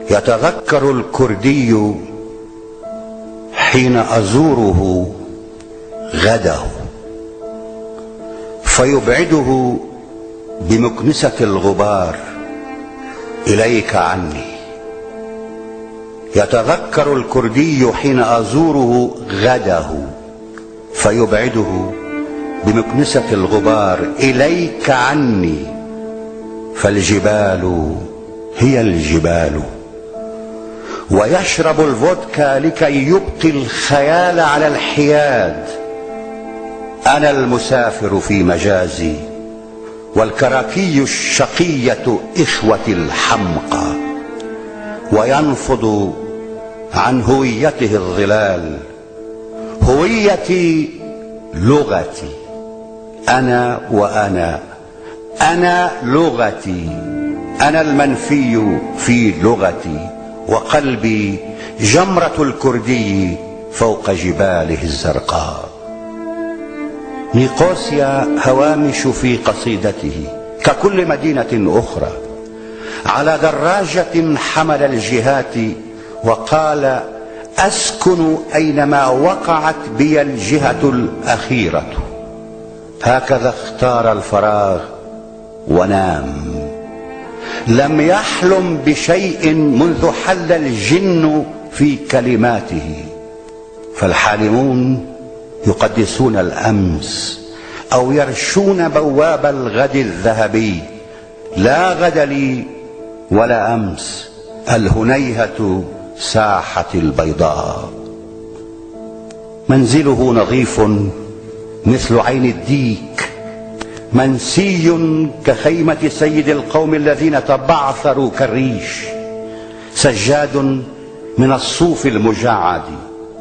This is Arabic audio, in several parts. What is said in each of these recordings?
يتذكر الكردي حين أزوره غده فيبعده بمكنسة الغبار إليك عني. يتذكر الكردي حين أزوره غده فيبعده بمكنسة الغبار إليك عني. فالجبال هي الجبال، ويشرب الفودكا لكي يبقي الخيال على الحياد. أنا المسافر في مجازي، والكراكي الشقية إخوتي الحمقى. وينفض عن هويته الظلال. هويتي لغتي، أنا وأنا، أنا لغتي، أنا المنفي في لغتي، وقلبي جمرة الكردي فوق جباله الزرقاء. نيقوسيا هوامش في قصيدته ككل مدينة أخرى على دراجة حمل الجهات، وقال: أسكن أينما وقعت بي الجهة الأخيرة. هكذا اختار الفراغ ونام. لم يحلم بشيء منذ حل الجن في كلماته. فالحالمون يقدسون الأمس أو يرشون بواب الغد الذهبي. لا غد لي ولا أمس، الهنيهة ساحة البيضاء. منزله نظيف مثل عين الديك، منسي كخيمة سيد القوم الذين تبعثروا كالريش. سجاد من الصوف المجعد،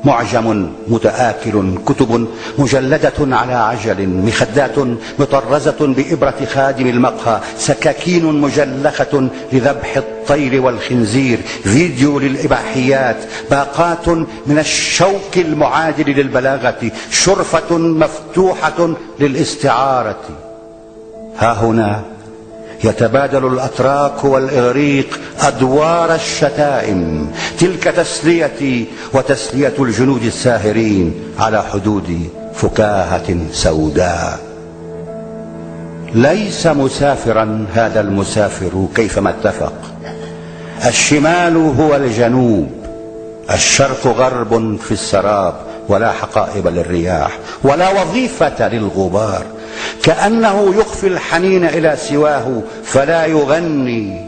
معجم متآكل، كتب مجلدة على عجل، مخدات مطرزة بإبرة خادم المقهى، سكاكين مجلخة لذبح الطير والخنزير، فيديو للإباحيات، باقات من الشوك المعادل للبلاغة، شرفة مفتوحة للاستعارة. ها هنا يتبادل الأتراك والإغريق أدوار الشتائم. تلك تسليتي وتسلية الجنود الساهرين على حدود فكاهة سوداء. ليس مسافرا هذا المسافر كيفما اتفق. الشمال هو الجنوب، الشرق غرب في السراب، ولا حقائب للرياح ولا وظيفة للغبار. كأنه يخفي الحنين إلى سواه فلا يغني.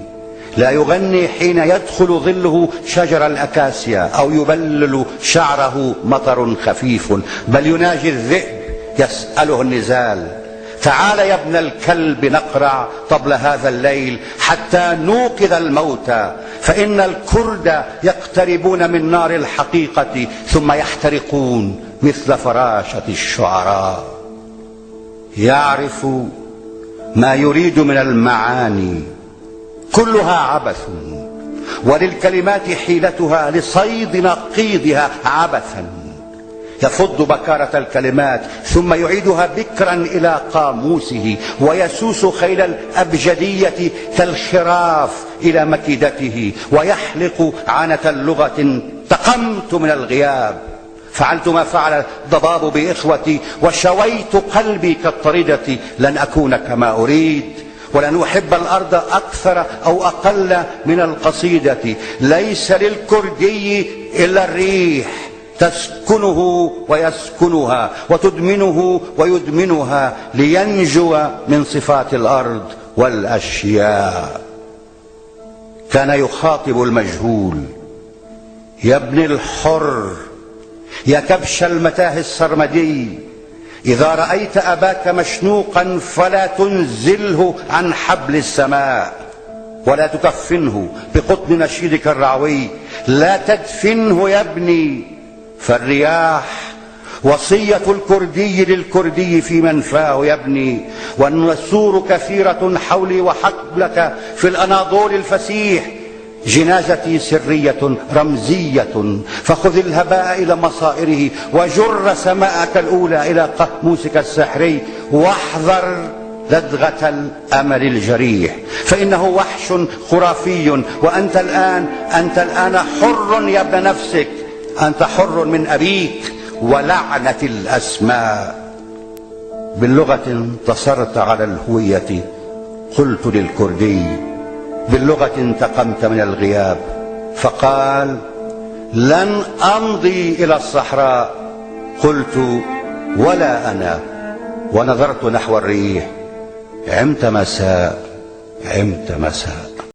لا يغني حين يدخل ظله شجر الأكاسيا أو يبلل شعره مطر خفيف، بل يناجي الذئب يسأله النزال: تعال يا ابن الكلب نقرع طبل هذا الليل حتى نوقظ الموتى، فإن الكرد يقتربون من نار الحقيقة ثم يحترقون مثل فراشة الشعراء. يعرف ما يريد من المعاني، كلها عبث، وللكلمات حيلتها لصيد نقيضها عبثا. يفض بكارة الكلمات ثم يعيدها بكرا إلى قاموسه، ويسوس خيل الأبجدية كالخراف إلى مكيدته، ويحلق عنة اللغة. انتقمت من الغياب، فعلت ما فعل الضباب بإخوتي، وشويت قلبي كالطردة. لن أكون كما أريد، ولن أحب الأرض أكثر أو أقل من القصيدة. ليس للكردي إلا الريح، تسكنه ويسكنها، وتدمنه ويدمنها، لينجو من صفات الأرض والأشياء. كان يخاطب المجهول: يا ابن الحر، يا كبش المتاه السرمدي، إذا رأيت أباك مشنوقا فلا تنزله عن حبل السماء، ولا تكفنه بقطن نشيدك الرعوي. لا تدفنه يا ابني، فالرياح وصية الكردي للكردي في منفاه يا ابني. والنسور كثيرة حولي وحقلك في الأناضول الفسيح. جنازتي سرية رمزية، فخذ الهباء إلى مصائره، وجر سماءك الأولى إلى قاموسك السحري. واحذر لدغة الأمل الجريح، فإنه وحش خرافي. وأنت الآن حر يا ابن نفسك، أنت حر من أبيك ولعنة الأسماء. باللغة انتصرت على الهوية، قلت للكردي. باللغة انتقمت من الغياب، فقال: لن أمضي إلى الصحراء. قلت: ولا أنا. ونظرت نحو الريح. عمت مساء، عمت مساء.